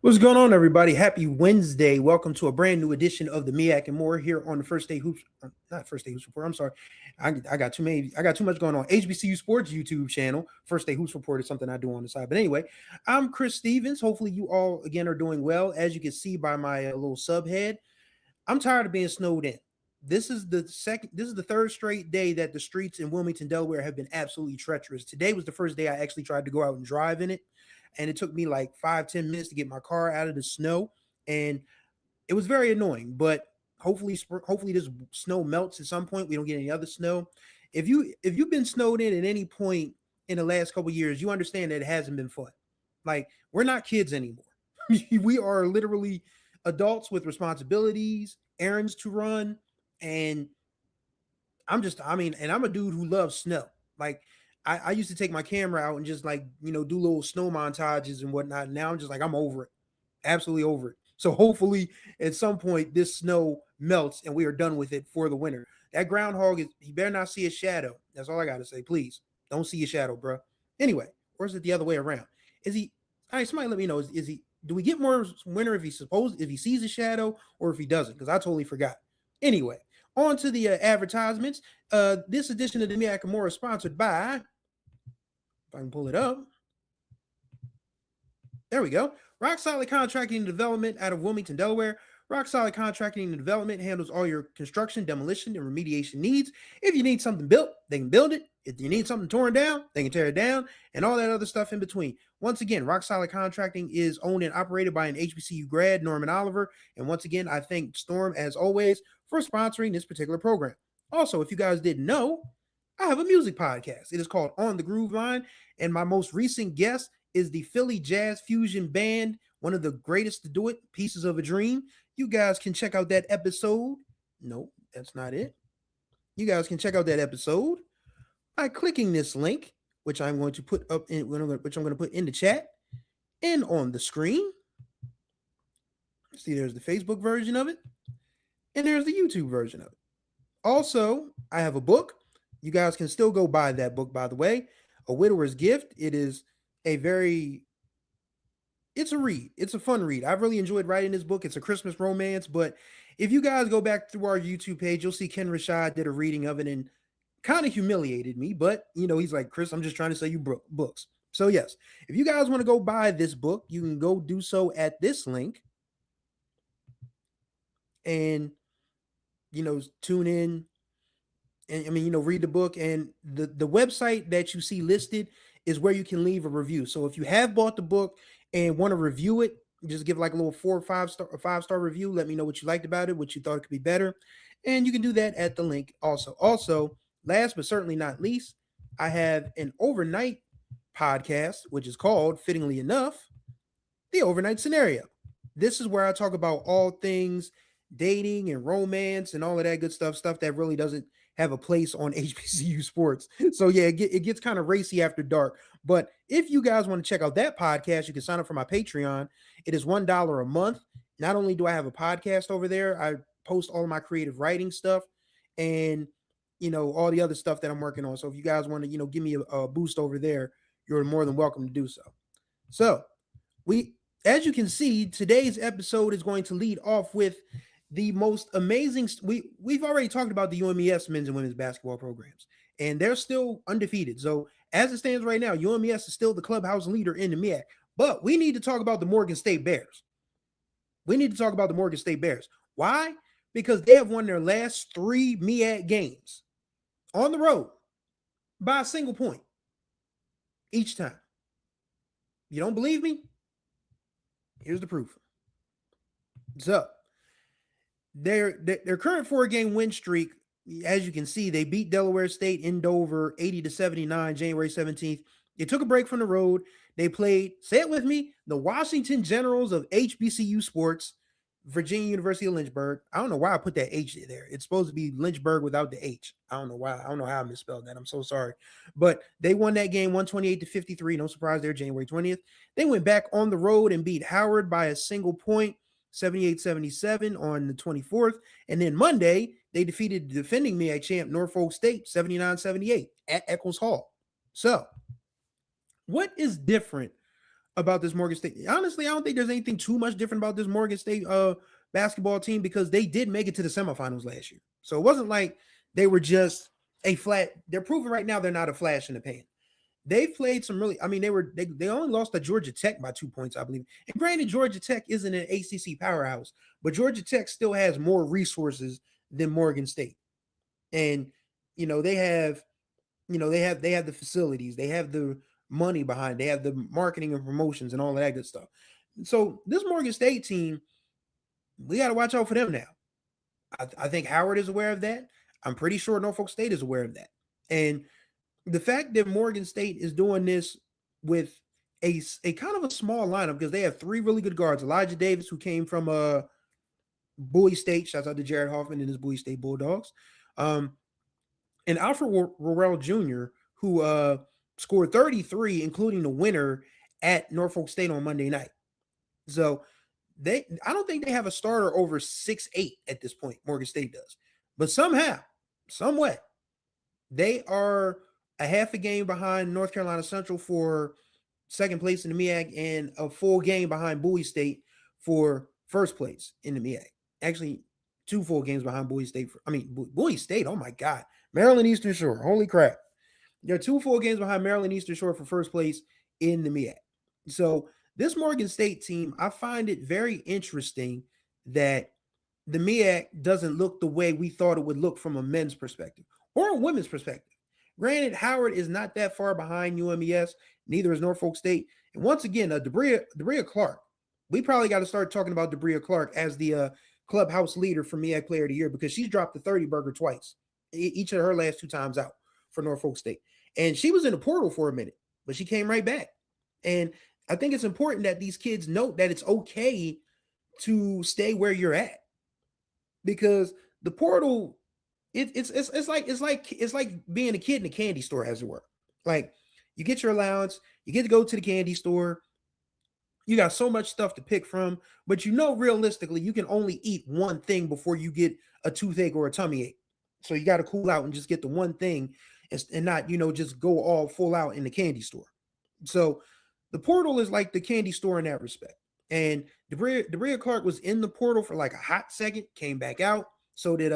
What's going on, everybody? Happy Wednesday. Welcome to a brand new edition of the MEAC More here on the First Day Hoops. Not First Day Hoops Report. I'm sorry. I got too much going on. HBCU Sports YouTube channel. First Day Hoops Report is something I do on the side. But anyway, I'm Chris Stevens. Hopefully you all, again, are doing well. As you can see by my little subhead, I'm tired of being snowed in. This is the third straight day that the streets in Wilmington, Delaware have been absolutely treacherous. Today was the first day I actually tried to go out and drive in it. And it took me like 5-10 minutes to get my car out of the snow. And it was very annoying, but hopefully this snow melts at some point. We don't get any other snow. If you've been snowed in at any point in the last couple of years, you understand that it hasn't been fun. Like, we're not kids anymore. We are literally adults with responsibilities, errands to run. And I'm a dude who loves snow. Like, I used to take my camera out and just do little snow montages and whatnot. Now I'm just like, I'm over it. Absolutely over it. So hopefully at some point this snow melts and we are done with it for the winter. That groundhog he better not see a shadow. That's all I got to say. Please don't see a shadow, bro. Anyway, or is it the other way around? All right, somebody let me know. Do we get more winter if he sees a shadow or if he doesn't? Because I totally forgot. Anyway, on to the advertisements. This edition of the MEAC More is sponsored by, if I can pull it up. There we go. Rock Solid Contracting and Development out of Wilmington, Delaware. Rock Solid Contracting and Development handles all your construction, demolition, and remediation needs. If you need something built, they can build it. If you need something torn down, they can tear it down, and all that other stuff in between. Once again, Rock Solid Contracting is owned and operated by an HBCU grad, Norman Oliver. And once again, I thank Storm, as always, for sponsoring this particular program. Also, if you guys didn't know, I have a music podcast. It is called On the Groove Line, and my most recent guest is the Philly Jazz Fusion Band, one of the greatest to do it, Pieces of a Dream. You guys can check out that episode. No, that's not it. You guys can check out that episode by clicking this link, which I'm going to put up in, which I'm going to put in the chat and on the screen. See, there's the Facebook version of it, and there's the YouTube version of it. Also, I have a book. You guys can still go buy that book, by the way. A Widower's Gift. It's a read. It's a fun read. I've really enjoyed writing this book. It's a Christmas romance, but if you guys go back through our YouTube page, you'll see Ken Rashad did a reading of it and kind of humiliated me, but he's like, Chris, I'm just trying to sell you books. So yes, if you guys want to go buy this book, you can go do so at this link and, tune in and, read the book. And the website that you see listed is where you can leave a review. So if you have bought the book and want to review it, just give like a little 4 or 5-star review. Let me know what you liked about it, what you thought it could be better. And you can do that at the link also. Last but certainly not least, I have an overnight podcast, which is called, fittingly enough, The Overnight Scenario. This is where I talk about all things dating and romance and all of that good stuff that really doesn't have a place on HBCU sports. So yeah, it gets kind of racy after dark. But if you guys want to check out that podcast, you can sign up for my Patreon. It is $1 a month. Not only do I have a podcast over there, I post all of my creative writing stuff and all the other stuff that I'm working on. So if you guys want to, give me a boost over there, you're more than welcome to do so. So as you can see, today's episode is going to lead off with the most amazing. We've already talked about the UMES men's and women's basketball programs, and they're still undefeated. So as it stands right now, UMES is still the clubhouse leader in the MEAC. But we need to talk about the Morgan State Bears. Why? Because they have won their last 3 MEAC games on the road by a single point each time. You don't believe me? Here's the proof. So their current 4-game win streak, as you can see, they beat Delaware State in Dover 80-79, January 17th. They took a break from the road. They played, say it with me, the Washington Generals of HBCU sports. Virginia University of Lynchburg. I don't know why I put that H there. It's supposed to be Lynchburg without the H. I don't know why. I don't know how I misspelled that. I'm so sorry. But they won that game 128-53. No surprise there, January 20th. They went back on the road and beat Howard by a single point, 78-77 on the 24th. And then Monday, they defeated the defending MEAC champ Norfolk State 79-78 at Eccles Hall. So, what is different about this Morgan State? Honestly, I don't think there's anything too much different about this Morgan State basketball team because they did make it to the semifinals last year. So it wasn't like they were just a flat. They're proving right now they're not a flash in the pan. They've played some really. I mean, they only lost to Georgia Tech by 2 points, I believe. And granted, Georgia Tech isn't an ACC powerhouse, but Georgia Tech still has more resources than Morgan State. And they have, they have the facilities, they have the money behind, they have the marketing and promotions and all of that good stuff. So this Morgan State team, we got to watch out for them now. I think Howard is aware of that. I'm pretty sure Norfolk State is aware of that. And the fact that Morgan State is doing this with a kind of a small lineup because they have three really good guards. Elijah Davis, who came from Bowie State. Shouts out to Jared Hoffman and his Bowie State Bulldogs. And Alfred Worrell Jr., who scored 33, including the winner at Norfolk State on Monday night. So I don't think they have a starter over 6'8" at this point. Morgan State does. But somehow, someway, they are a half a game behind North Carolina Central for second place in the MEAC and a full game behind Bowie State for first place in the MEAC. Actually, 2 full games behind Bowie State. Bowie State, oh my God. Maryland Eastern Shore, holy crap. There are 2 full games behind Maryland Eastern Shore for first place in the MEAC. So this Morgan State team, I find it very interesting that the MEAC doesn't look the way we thought it would look from a men's perspective or a women's perspective. Granted, Howard is not that far behind UMES, neither is Norfolk State. And once again, Debria Clark. We probably got to start talking about Debria Clark as the clubhouse leader for MEAC Player of the Year because she's dropped the 30 burger twice, each of her last 2 times out for Norfolk State. And she was in the portal for a minute, but she came right back. And I think it's important that these kids note that it's okay to stay where you're at because the portal, it's like being a kid in a candy store, as it were. Like you get your allowance, you get to go to the candy store. You got so much stuff to pick from, but realistically, you can only eat one thing before you get a toothache or a tummy ache. So you got to cool out and just get the one thing and not, just go all full out in the candy store. So the portal is like the candy store in that respect. And Debria Clark was in the portal for like a hot second, came back out. So did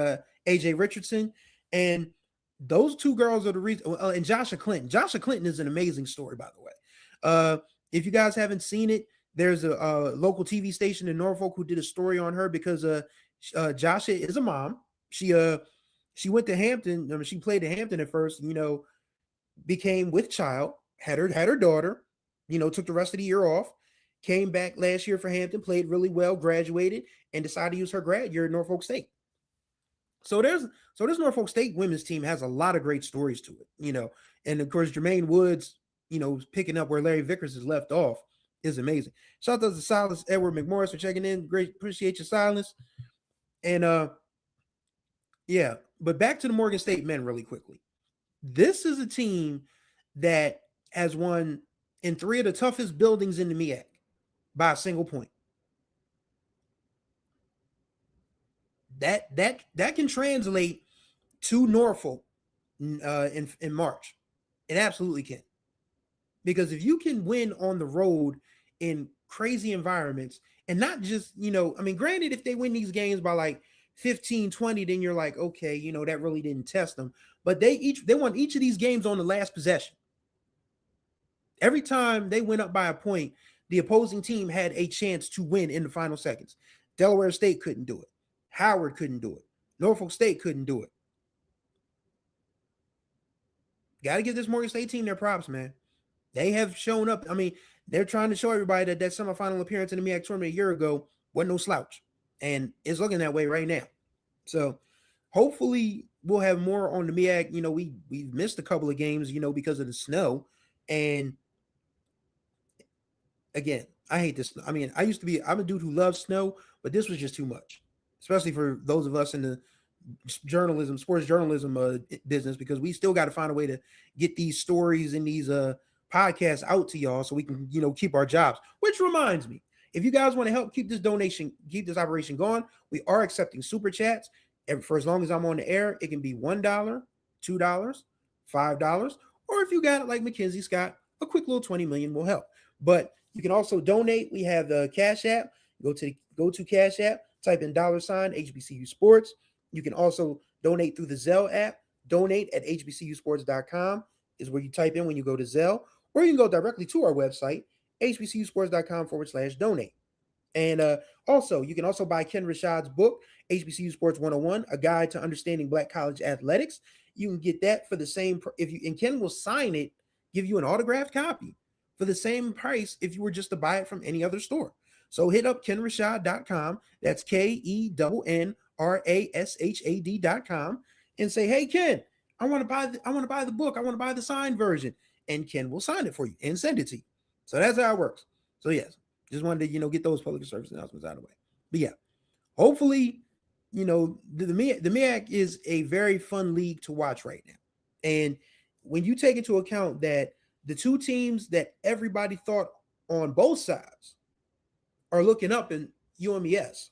AJ Richardson. And those 2 girls are the reason. And Joshua Clinton. Joshua Clinton is an amazing story, by the way. If you guys haven't seen it, there's a local TV station in Norfolk who did a story on her because Joshua is a mom. She went to Hampton. She played at Hampton at first, became with child, had her daughter, took the rest of the year off, came back last year for Hampton, played really well, graduated, and decided to use her grad year at Norfolk State. So this Norfolk State women's team has a lot of great stories to it, and of course Jermaine Woods, picking up where Larry Vickers has left off is amazing. Shout out to Silas Edward McMorris for checking in. Great, appreciate your silence. And yeah, but back to the Morgan State men really quickly. This is a team that has won in 3 of the toughest buildings in the MEAC by a single point. That can translate to Norfolk in March. It absolutely can. Because if you can win on the road in crazy environments and not just, granted, if they win these games by like 15, 20, then you're like, okay, that really didn't test them. But they won each of these games on the last possession. Every time they went up by a point, the opposing team had a chance to win in the final seconds. Delaware State couldn't do it. Howard couldn't do it. Norfolk State couldn't do it. Got to give this Morgan State team their props, man. They have shown up. They're trying to show everybody that semifinal appearance in the MEAC tournament a year ago wasn't no slouch. And it's looking that way right now. So hopefully we'll have more on the MEAC. We've missed a couple of games, because of the snow. And again, I hate this. I mean, I'm a dude who loves snow, but this was just too much, especially for those of us in the journalism, sports journalism business, because we still got to find a way to get these stories and these podcasts out to y'all so we can, keep our jobs. Which reminds me, if you guys want to help keep this operation going, we are accepting super chats. For as long as I'm on the air, it can be $1, $2, $5, or if you got it like Mackenzie Scott, a quick little 20 million will help. But you can also donate. We have the Cash App. Go to Cash App, type in $ HBCU Sports. You can also donate through the Zelle app. Donate at hbcusports.com is where you type in when you go to Zelle, or you can go directly to our website, hbcusports.com/donate. And also, you can also buy Ken Rashad's book, HBCU Sports 101, A Guide to Understanding Black College Athletics. You can get that for the same, and Ken will sign it, give you an autographed copy for the same price if you were just to buy it from any other store. So hit up kenrashad.com. That's KENNRASHAD.com and say, hey, Ken, I want to buy the book. I want to buy the signed version. And Ken will sign it for you and send it to you. So that's how it works. So yes, just wanted to, get those public service announcements out of the way. But yeah, hopefully, the MEAC is a very fun league to watch right now. And when you take into account that the two teams that everybody thought on both sides are looking up in UMES,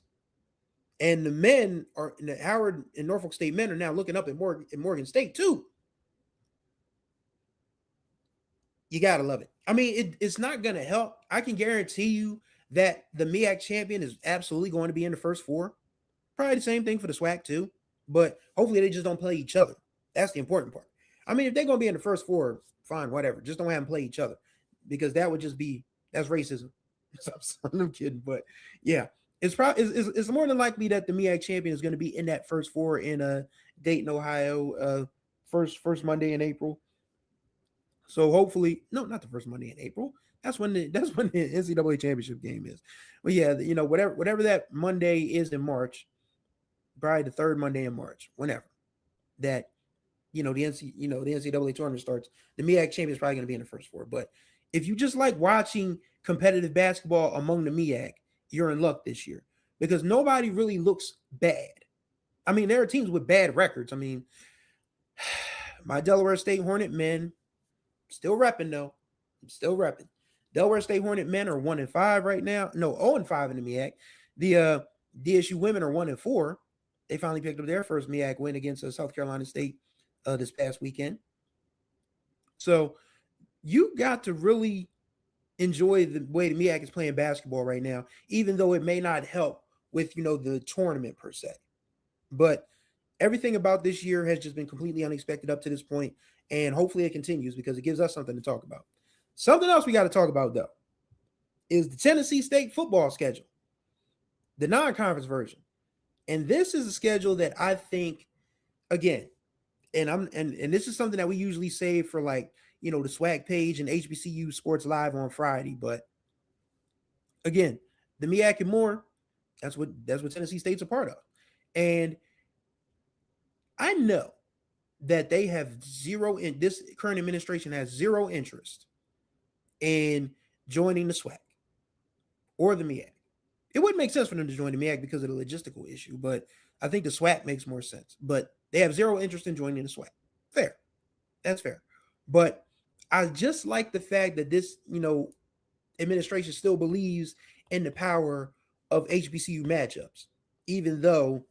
and the men are in the Howard and Norfolk State men are now looking up at Morgan State too. You gotta love it. I mean, it's not gonna help. I can guarantee you that the MEAC champion is absolutely going to be in the first four. Probably the same thing for the SWAC too, but hopefully they just don't play each other. That's the important part. I mean, if they're gonna be in the first four, fine, whatever. Just don't have them play each other, because that would just that's racism. I'm kidding, but yeah, it's probably it's more than likely that the MEAC champion is going to be in that first four in Dayton, Ohio, first Monday in April. So hopefully, no, not the first Monday in April. That's when the NCAA championship game is. But yeah, whatever that Monday is in March, probably the third Monday in March, whenever that the NCAA tournament starts, the MEAC champion is probably going to be in the first four. But if you just like watching competitive basketball among the MEAC, you're in luck this year, because nobody really looks bad. I mean, there are teams with bad records. I mean, my Delaware State Hornet men, still repping though. I'm still repping. Delaware State Hornet men are 1-5 right now. No, 0-5 in the MEAC. The DSU women are 1-4. They finally picked up their first MEAC win against South Carolina State this past weekend. So you got to really enjoy the way the MEAC is playing basketball right now, even though it may not help with the tournament per se. But everything about this year has just been completely unexpected up to this point, and hopefully it continues, because it gives us something to talk about. Something else we got to talk about though is the Tennessee State football schedule, the non-conference version. And this is a schedule that I think, again, and this is something that we usually save for the SWAC page and HBCU Sports Live on Friday. But again, the MEAC More, that's what Tennessee State's a part of. And I know that they have this current administration has zero interest in joining the SWAC or the MEAC. It wouldn't make sense for them to join the MEAC because of the logistical issue, but I think the SWAC makes more sense. But they have zero interest in joining the SWAC. Fair. That's fair. But I just like the fact that this, administration still believes in the power of HBCU matchups, even though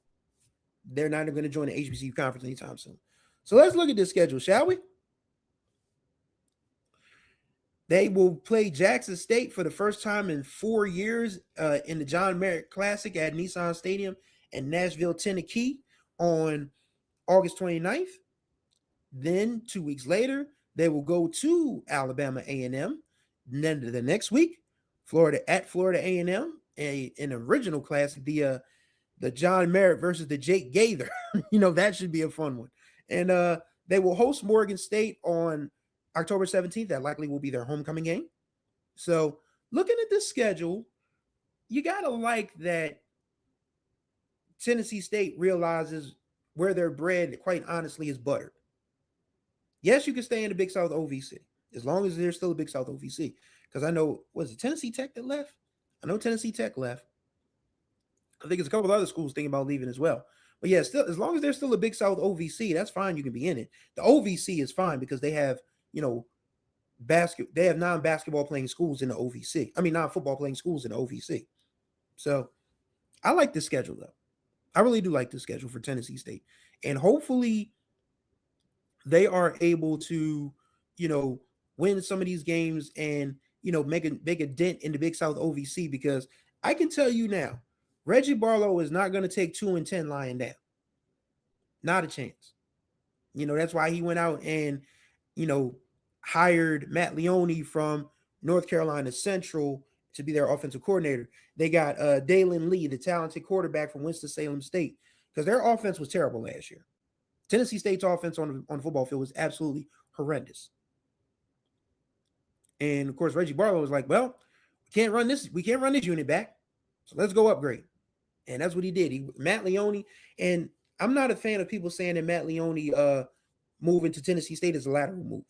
they're not going to join the HBCU conference anytime soon. So let's look at this schedule, shall we? They will play Jackson State for the first time in 4 years in the John Merritt Classic at Nissan Stadium in Nashville, Tennessee on August 29th. Then 2 weeks later, they will go to Alabama A&M. And then the next week, Florida A&M, an original classic, the John Merritt versus the Jake Gaither. That should be a fun one. And they will host Morgan State on October 17th. That likely will be their homecoming game. So looking at this schedule, you got to like that Tennessee State realizes where their bread, quite honestly, is buttered. Yes, you can stay in the Big South OVC as long as there's still a Big South OVC, because I know, was it Tennessee Tech that left? I know Tennessee Tech left. I think it's a couple of other schools thinking about leaving as well. But yeah, still, as long as there's still a Big South OVC, that's fine. You can be in it. The OVC is fine because they have, they have non-basketball playing schools in the OVC. I mean, non-football playing schools in the OVC. So I like this schedule though. I really do like this schedule for Tennessee State. And hopefully they are able to, you know, win some of these games and, make a dent in the Big South OVC, because I can tell you now, Reggie Barlow is not going to take 2-10 lying down. Not a chance. That's why he went out and, you know, hired Matt Leone from North Carolina Central to be their offensive coordinator. They got Dalen Lee, the talented quarterback from Winston-Salem State, because their offense was terrible last year. Tennessee State's offense on the football field was absolutely horrendous. And of course, Reggie Barlow was like, well, we can't run this unit back. So let's go upgrade. And that's what he did. Matt Leone, and I'm not a fan of people saying that Matt Leone moving to Tennessee State is a lateral move.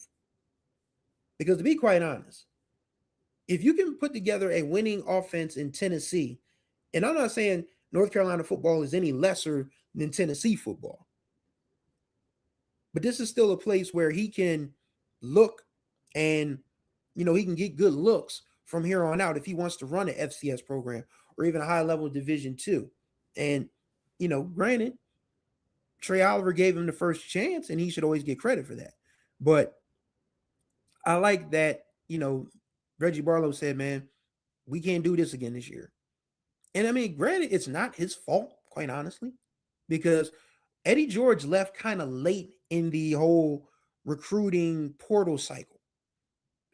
Because to be quite honest, if you can put together a winning offense in Tennessee, and I'm not saying North Carolina football is any lesser than Tennessee football, but this is still a place where he can look and, he can get good looks from here on out if he wants to run an FCS program or even a high-level Division II. And, granted, Trey Oliver gave him the first chance, and he should always get credit for that. But I like that, Reggie Barlow said, man, we can't do this again this year. And I mean, granted, it's not his fault, quite honestly, because Eddie George left kind of late in the whole recruiting portal cycle.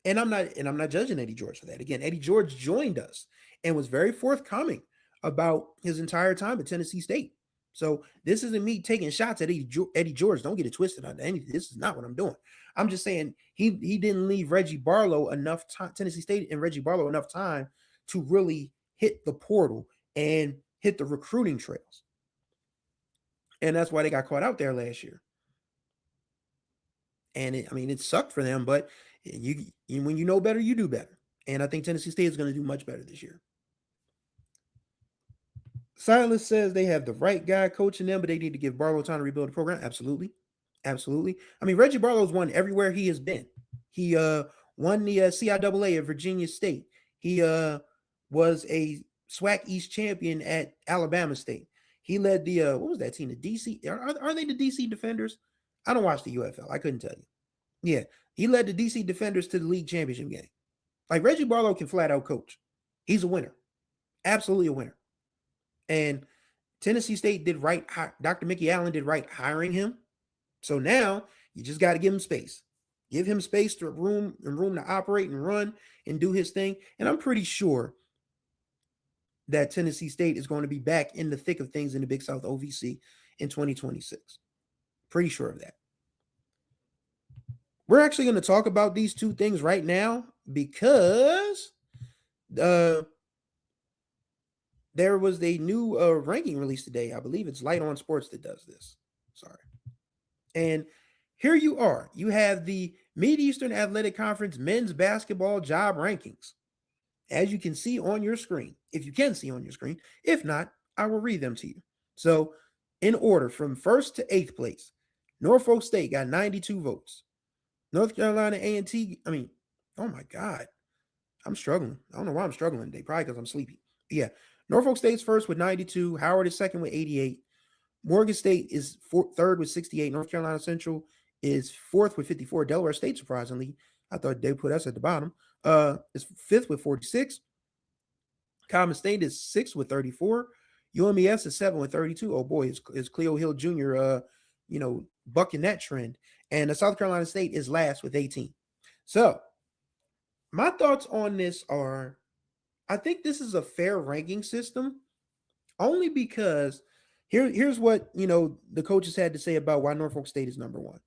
And I'm not judging Eddie George for that. Again, Eddie George joined us and was very forthcoming about his entire time at Tennessee State. So this isn't me taking shots at Eddie George. Don't get it twisted on anything. This is not what I'm doing. I'm just saying he didn't leave Reggie Barlow enough time, Tennessee State and Reggie Barlow enough time to really hit the portal and hit the recruiting trails. And that's why they got caught out there last year. And it sucked for them, but when you know better, you do better. And I think Tennessee State is going to do much better this year. Silas says they have the right guy coaching them, but they need to give Barlow time to rebuild the program. Absolutely. Absolutely. I mean, Reggie Barlow's won everywhere he has been. He won the CIAA at Virginia State. He was a SWAC East champion at Alabama State. He led the, what was that team? The DC? Are they the DC Defenders? I don't watch the UFL. I couldn't tell you. Yeah. He led the DC Defenders to the league championship game. Like, Reggie Barlow can flat out coach. He's a winner. Absolutely a winner. And Tennessee State did right. Dr. Mickey Allen did right hiring him. So now you just got to give him space. Give him space to room to operate and run and do his thing. And I'm pretty sure that Tennessee State is going to be back in the thick of things in the Big South OVC in 2026. Pretty sure of that. We're actually going to talk about these two things right now because there was a new ranking released today. I believe it's Light On Sports that does this. Sorry. And here you are. You have the Mid-Eastern Athletic Conference men's basketball job rankings. As you can see on your screen, if you can see on your screen. If not, I will read them to you. So, in order from 1st to 8th place, Norfolk State got 92 votes. North Carolina A&T, oh my God. I'm struggling. I don't know why I'm struggling today. Probably because I'm sleepy. Yeah. Norfolk State's first with 92. Howard is second with 88. Morgan State is third with 68. North Carolina Central is fourth with 54. Delaware State, surprisingly, I thought they put us at the bottom, is fifth with 46. Common State is sixth with 34. UMES is seventh with 32. Oh boy, is Cleo Hill Jr. Bucking that trend. And South Carolina State is last with 18. So my thoughts on this are, I think this is a fair ranking system, only because here's what the coaches had to say about why Norfolk State is number one.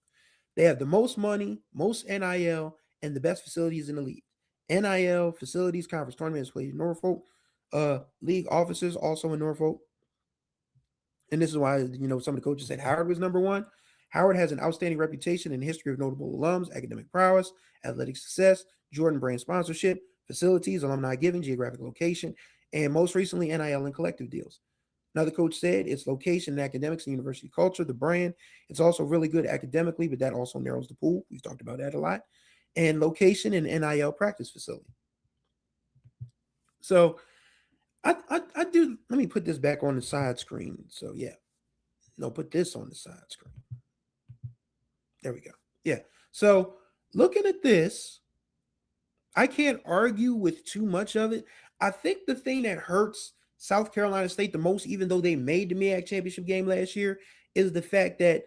They have the most money, most NIL, and the best facilities in the league. NIL, facilities, conference tournaments played in Norfolk, league offices also in Norfolk. And this is why, some of the coaches said Howard was number one. Howard has an outstanding reputation and history of notable alums, academic prowess, athletic success, Jordan brand sponsorship, facilities, alumni giving, geographic location, and most recently NIL and collective deals. Another coach said it's location and academics and university culture, the brand. It's also really good academically, but that also narrows the pool. We've talked about that a lot. And location and NIL practice facility. So I do. Let me put this back on the side screen. So yeah, no, put this on the side screen. There we go. Yeah. So looking at this, I can't argue with too much of it. I think the thing that hurts South Carolina State the most, even though they made the MEAC championship game last year, is the fact that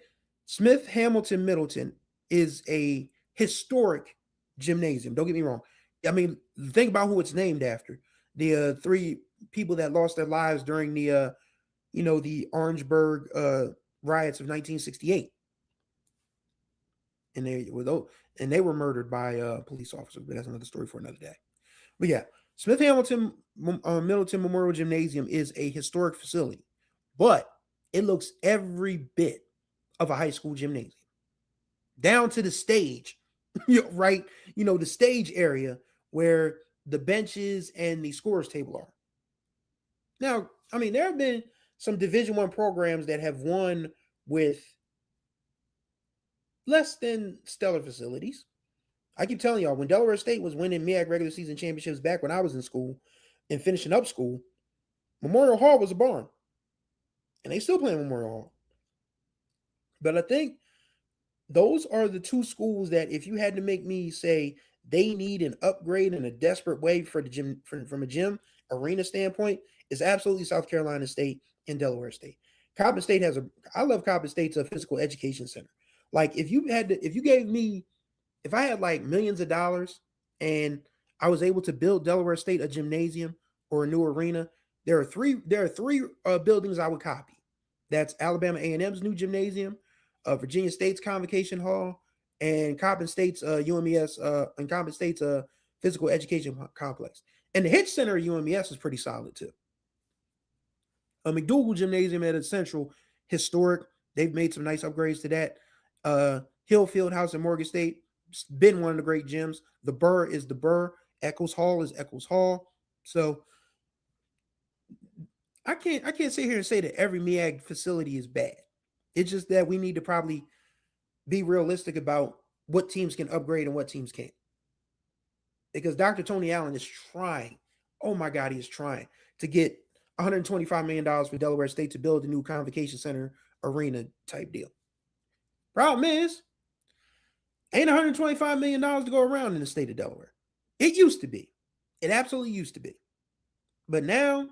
Smith Hamilton Middleton is a historic gymnasium. Don't get me wrong. I mean, think about who it's named after. The three people that lost their lives during the Orangeburg riots of 1968, and they were murdered by police officers. But that's another story for another day. But yeah, Smith Hamilton Middleton Memorial Gymnasium is a historic facility, but it looks every bit of a high school gymnasium, down to the stage, right? The stage area where the benches and the scores table are. Now, I mean, there have been some Division One programs that have won with less than stellar facilities. I keep telling y'all, when Delaware State was winning MEAC regular season championships back when I was in school and finishing up school, Memorial Hall was a barn. And they still play Memorial Hall. But I think those are the two schools that, if you had to make me say they need an upgrade in a desperate way for the gym, from a gym arena standpoint, is absolutely South Carolina State and Delaware State. Coppin State I love Coppin State's a physical education center. Like if you gave me, if I had like millions of dollars and I was able to build Delaware State a gymnasium or a new arena, there are three buildings I would copy. That's Alabama A&M's new gymnasium, Virginia State's Convocation Hall, and Coppin State's UMES and Coppin State's physical education complex. And the Hitch Center at UMES is pretty solid too. McDougal Gymnasium at Central, historic. They've made some nice upgrades to that. Hill Fieldhouse at Morgan State, been one of the great gyms. The Burr is the Burr. Eccles Hall is Eccles Hall. So I can't sit here and say that every MEAG facility is bad. It's just that we need to probably be realistic about what teams can upgrade and what teams can't. Because Dr. Tony Allen is trying. Oh my God, he is trying to get $125 million for Delaware State to build a new convocation center arena type deal. Problem is, ain't $125 million to go around in the state of Delaware. It used to be. It absolutely used to be. But now,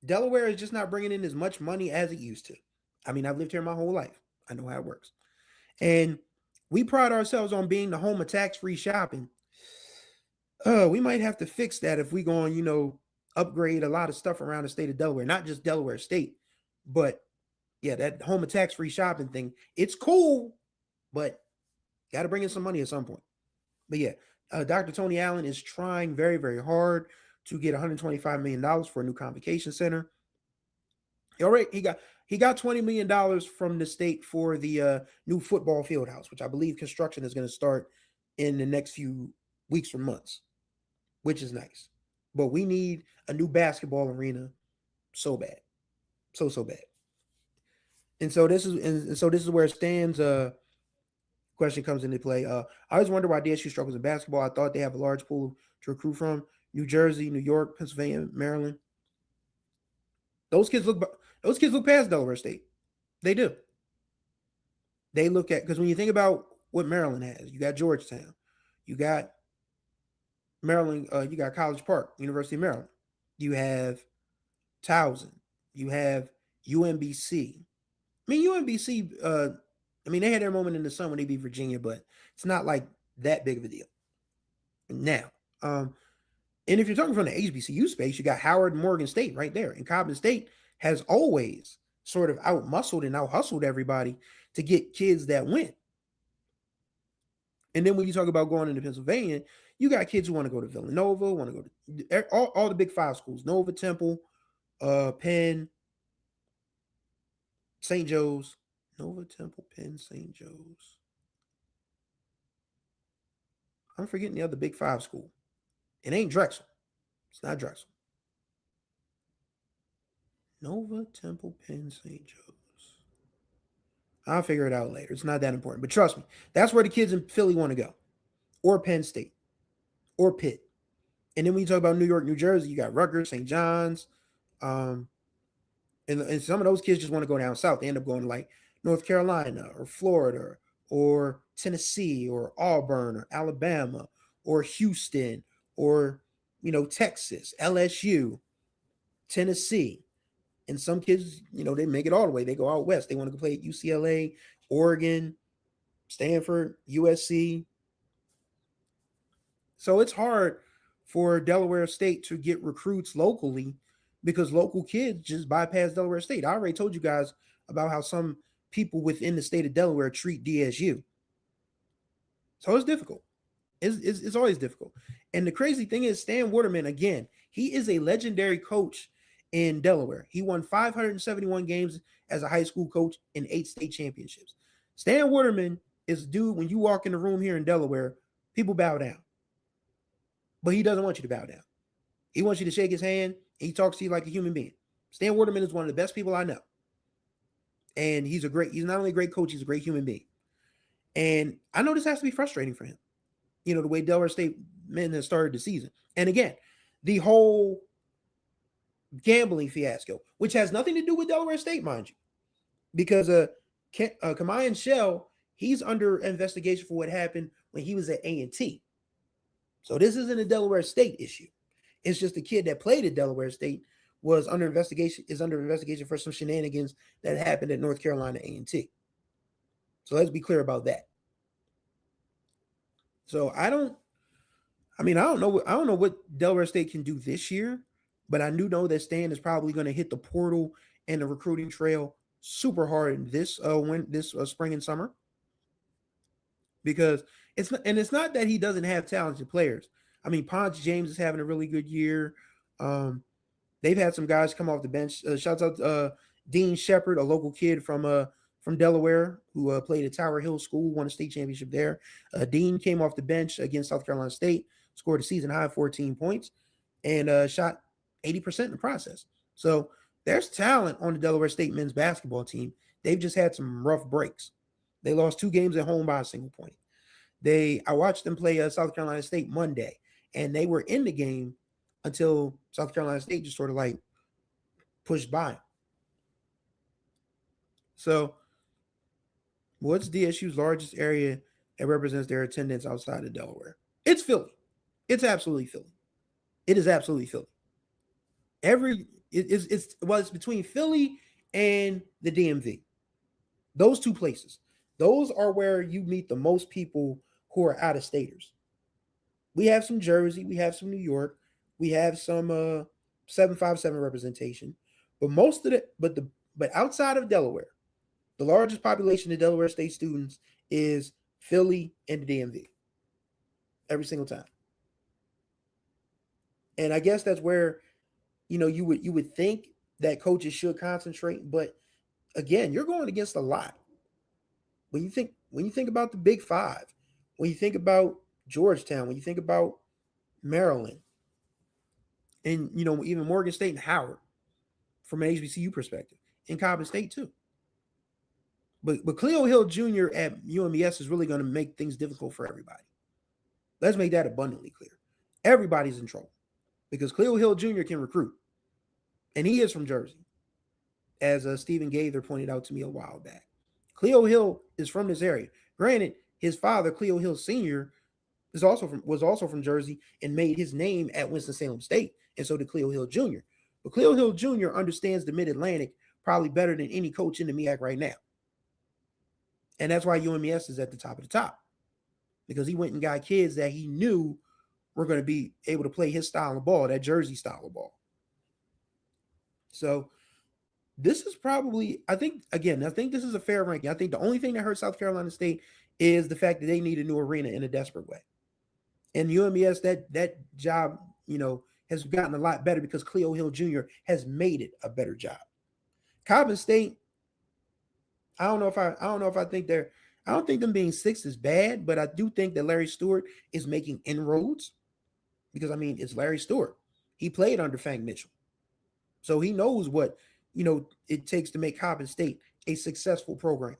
Delaware is just not bringing in as much money as it used to. I mean, I've lived here my whole life. I know how it works. And we pride ourselves on being the home of tax-free shopping. We might have to fix that if we go on, upgrade a lot of stuff around the state of Delaware. Not just Delaware State, but yeah, that home of tax-free shopping thing. It's cool, but got to bring in some money at some point. But yeah, Dr. Tony Allen is trying very, very hard to get $125 million for a new convocation center. All right, he got $20 million from the state for the new football field house, which I believe construction is going to start in the next few weeks or months, which is nice. But we need a new basketball arena so bad. So bad. And so this is where it stands. Question comes into play. I always wonder why DSU struggles in basketball. I thought they have a large pool to recruit from. New Jersey, New York, Pennsylvania, Maryland. Those kids look past Delaware State. They do. They look at, because when you think about what Maryland has, you got Georgetown, you got Maryland, you got College Park, University of Maryland, you have Towson, you have UMBC. I mean, UMBC, they had their moment in the sun when they beat Virginia, but it's not like that big of a deal. Now, and if you're talking from the HBCU space, you got Howard and Morgan State right there. And Coppin State has always sort of out-muscled and out-hustled everybody to get kids that win. And then when you talk about going into Pennsylvania, you got kids who want to go to Villanova, want to go to all the big five schools, Nova, Temple, Penn, St. Joe's. Nova, Temple, Penn, St. Joe's. I'm forgetting the other big five school. It ain't Drexel. It's not Drexel. Nova, Temple, Penn, St. Joe's. I'll figure it out later. It's not that important. But trust me, that's where the kids in Philly want to go. Or Penn State. Or Pitt. And then when you talk about New York, New Jersey, you got Rutgers, St. John's. Um, and some of those kids just want to go down south. They end up going to like North Carolina or Florida or Tennessee or Auburn or Alabama or Houston or, Texas, LSU, Tennessee. And some kids, they make it all the way. They go out west. They want to play at UCLA, Oregon, Stanford, USC. So it's hard for Delaware State to get recruits locally because local kids just bypass Delaware State. I already told you guys about how some people within the state of Delaware treat DSU. So it's difficult. It's always difficult. And the crazy thing is, Stan Waterman, again, he is a legendary coach in Delaware. He won 571 games as a high school coach in 8 state championships. Stan Waterman is a dude, when you walk in the room here in Delaware, people bow down. But he doesn't want you to bow down. He wants you to shake his hand, and he talks to you like a human being. Stan Waterman is one of the best people I know. And he's not only a great coach, he's a great human being. And I know this has to be frustrating for him. The way Delaware State men has started the season. And again, the whole gambling fiasco, which has nothing to do with Delaware State, mind you. Because Kamayan Shell, he's under investigation for what happened when he was at A&T. So this isn't a Delaware State issue. It's just the kid that played at Delaware State is under investigation for some shenanigans that happened at North Carolina A&T. So let's be clear about that. So I don't know what Delaware State can do this year, but I do know that Stan is probably going to hit the portal and the recruiting trail super hard this spring and summer. Because it's not that he doesn't have talented players. I mean, Ponce James is having a really good year. They've had some guys come off the bench. Shouts out to Dean Shepard, a local kid from Delaware who played at Tower Hill School, won a state championship there. Dean came off the bench against South Carolina State, scored a season high 14 points, and shot 80% in the process. So there's talent on the Delaware State men's basketball team. They've just had some rough breaks. They lost 2 games at home by a single point. I watched them play South Carolina State Monday, and they were in the game until South Carolina State just sort of like pushed by them. So what's DSU's largest area that represents their attendance outside of Delaware? It's Philly. It's absolutely Philly. It is absolutely Philly. It's between Philly and the DMV. Those 2 places. Those are where you meet the most people who are out of staters. We have some Jersey, we have some New York, we have some 757 representation, but outside of Delaware, the largest population of Delaware State students is Philly and the DMV. Every single time. And I guess that's where you would think that coaches should concentrate, but again, you're going against a lot. When you think about the Big 5, when you think about Georgetown, when you think about Maryland, and even Morgan State and Howard, from an HBCU perspective, and Coppin State too. But Cleo Hill Jr. at UMES is really going to make things difficult for everybody. Let's make that abundantly clear. Everybody's in trouble because Cleo Hill Jr. can recruit, and he is from Jersey, as Stephen Gaither pointed out to me a while back. Cleo Hill is from this area. Granted, his father, Cleo Hill Sr., was also from Jersey and made his name at Winston-Salem State, and so did Cleo Hill Jr. But Cleo Hill Jr. understands the Mid-Atlantic probably better than any coach in the MEAC right now. And that's why UMES is at the top of the top, because he went and got kids that he knew were going to be able to play his style of ball, that Jersey style of ball. So this is probably, I think this is a fair ranking. I think the only thing that hurts South Carolina State is the fact that they need a new arena in a desperate way. And UMES, that job, has gotten a lot better because Cleo Hill Jr. has made it a better job. Coppin State, I don't know if them being 6th is bad, but I do think that Larry Stewart is making inroads. because I mean it's Larry Stewart. He played under Frank Mitchell, so he knows what it takes to make Coppin State a successful program.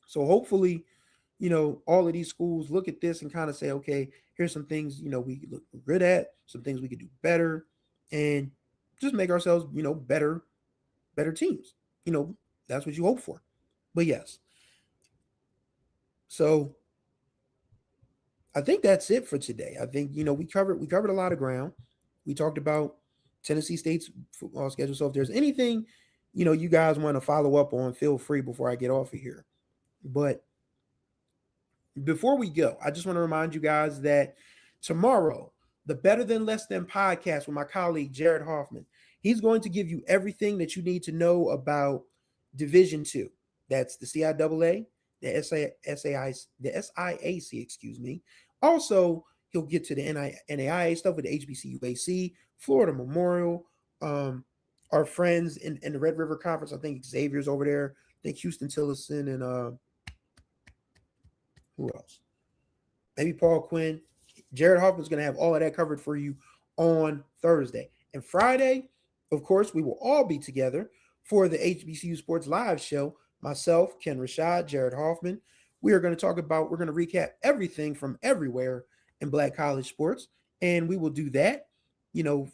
So hopefully, all of these schools look at this and kind of say, okay, here's some things we look good at, some things we could do better, and just make ourselves better teams. That's what you hope for. But yes, so I think that's it for today. I think we covered a lot of ground. We talked about Tennessee State's football schedule. So if there's anything you guys want to follow up on, feel free before I get off of here. But before we go, I just want to remind you guys that tomorrow, the Better Than Less Than podcast with my colleague Jared Hoffman, he's going to give you everything that you need to know about Division Two. That's the CIAA, the the SIAC, excuse me. Also, he'll get to the NAIA stuff with the HBCUAC, Florida Memorial, our friends in the Red River Conference. I think Xavier's over there. I think Houston Tillotson and who else? Maybe Paul Quinn. Jared Hoffman's going to have all of that covered for you on Thursday. And Friday, of course, we will all be together for the HBCU Sports Live show. Myself, Ken Rashad, Jared Hoffman. We're going to recap everything from everywhere in Black college sports. And we will do that, the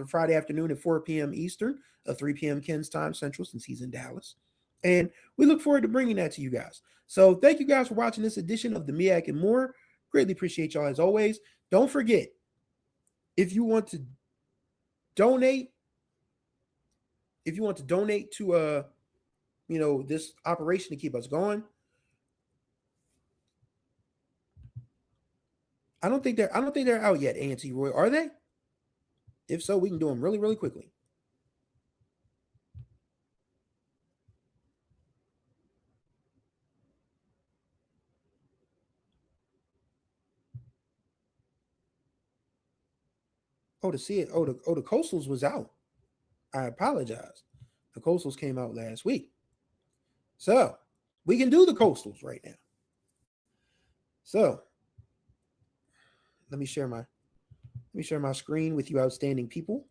Friday afternoon at 4 p.m. Eastern, 3 p.m. Ken's time Central, since he's in Dallas. And we look forward to bringing that to you guys. So thank you guys for watching this edition of the MEAC and More. Greatly appreciate y'all as always. Don't forget, if you want to donate, to this operation to keep us going. I don't think they're out yet, A&T Roy. Are they? If so, we can do them really, really quickly. Oh, to see it. The Coastals was out. I apologize. The Coastals came out last week. So we can do the Coastals right now. So let me share my screen with you outstanding people.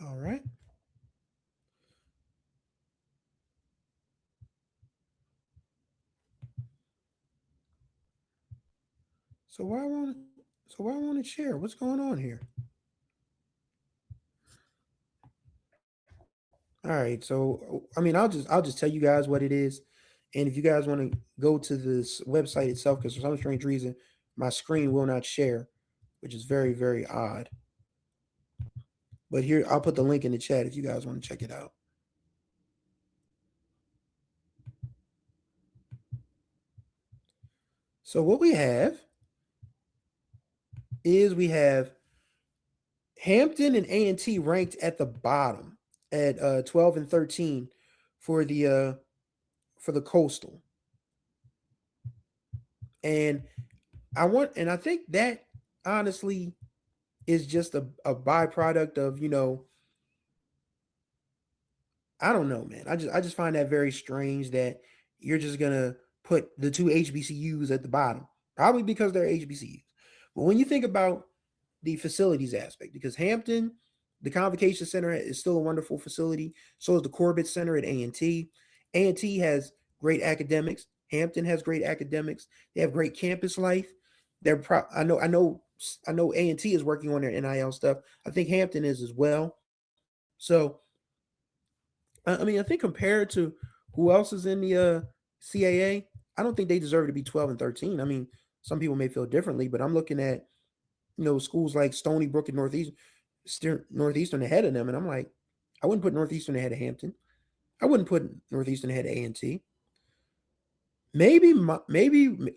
All right. So why won't it share? What's going on here? All right. So I mean, I'll just tell you guys what it is, and if you guys want to go to this website itself, because for some strange reason my screen will not share, which is very, very odd. But here, I'll put the link in the chat if you guys want to check it out. So what we have is we have Hampton and A&T ranked at the bottom at 12 and 13 for the Coastal. And I think that honestly is just a byproduct of, I don't know, man. I just find that very strange that you're just gonna put the two HBCUs at the bottom, probably because they're HBCUs. But when you think about the facilities aspect, because Hampton, the Convocation Center is still a wonderful facility. So is the Corbett Center at A&T. A&T has great academics. Hampton has great academics. They have great campus life. I know A&T is working on their NIL stuff. I think Hampton is as well. So I mean, I think compared to who else is in the CAA, I don't think they deserve to be 12 and 13. I mean, some people may feel differently, but I'm looking at schools like Stony Brook and Northeastern ahead of them, and I'm like, I wouldn't put Northeastern ahead of Hampton. I wouldn't put Northeastern ahead of A&T. Maybe,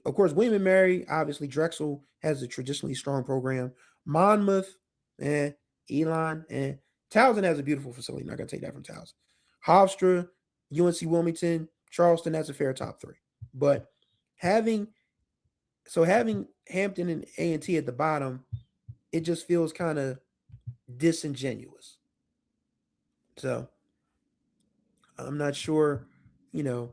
of course, William and Mary. Obviously, Drexel has a traditionally strong program. Monmouth, Elon, Towson has a beautiful facility. Not gonna take that from Towson. Hofstra, UNC Wilmington, Charleston. That's a fair top three. But having Hampton and A&T at the bottom, it just feels kind of disingenuous. So I'm not sure, you know,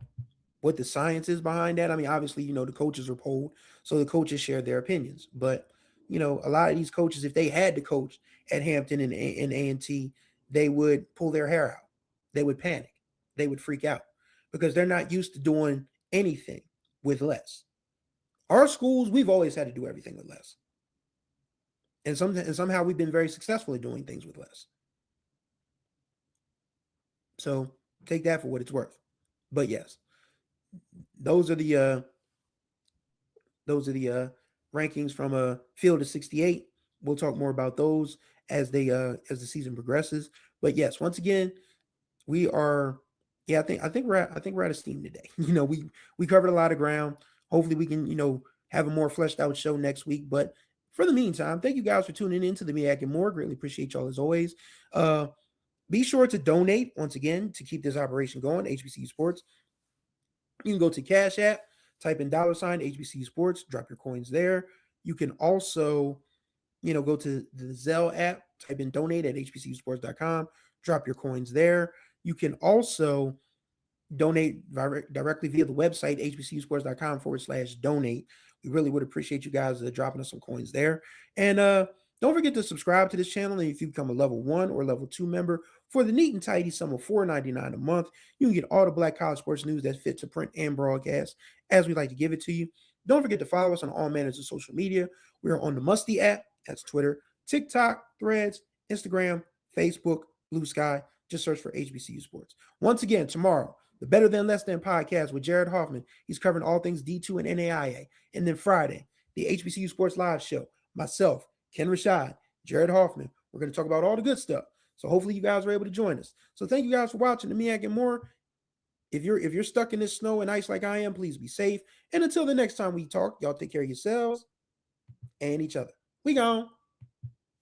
what the science is behind that. I mean, obviously, the coaches are polled, so the coaches share their opinions. But a lot of these coaches, if they had to coach at Hampton and A&T, they would pull their hair out. They would panic. They would freak out because they're not used to doing anything with less. Our schools, we've always had to do everything with less, and somehow we've been very successful at doing things with less. So take that for what it's worth. But yes, those are the uh, those are the rankings from a field of 68. We'll talk more about those as the season progresses. But yes, once again, we are. Yeah, I think we're out of steam today. We covered a lot of ground. Hopefully, we can have a more fleshed out show next week. But for the meantime, thank you guys for tuning in to the MEAC More. Greatly appreciate y'all as always. Be sure to donate once again to keep this operation going. HBCU Sports. You can go to Cash App, type in $ HBCU Sports, drop your coins there. You can also, go to the Zelle app, type in donate at hbcusports.com, drop your coins there. You can also donate directly via the website, hbcusports.com/donate. We really would appreciate you guys dropping us some coins there. And don't forget to subscribe to this channel. And if you become a level 1 or level 2 member, for the neat and tidy sum of $4.99 a month, you can get all the Black college sports news that's fit to print and broadcast, as we like to give it to you. Don't forget to follow us on all manners of social media. We are on the Musty app. That's Twitter, TikTok, Threads, Instagram, Facebook, Blue Sky. Just search for HBCU Sports. Once again, tomorrow, the Better Than Less Than podcast with Jared Hoffman. He's covering all things D2 and NAIA. And then Friday, the HBCU Sports Live Show. Myself, Ken Rashad, Jared Hoffman. We're going to talk about all the good stuff. So hopefully you guys are able to join us. So thank you guys for watching the MEAC and More. If you're stuck in this snow and ice like I am, please be safe. And until the next time we talk, y'all take care of yourselves and each other. We gone.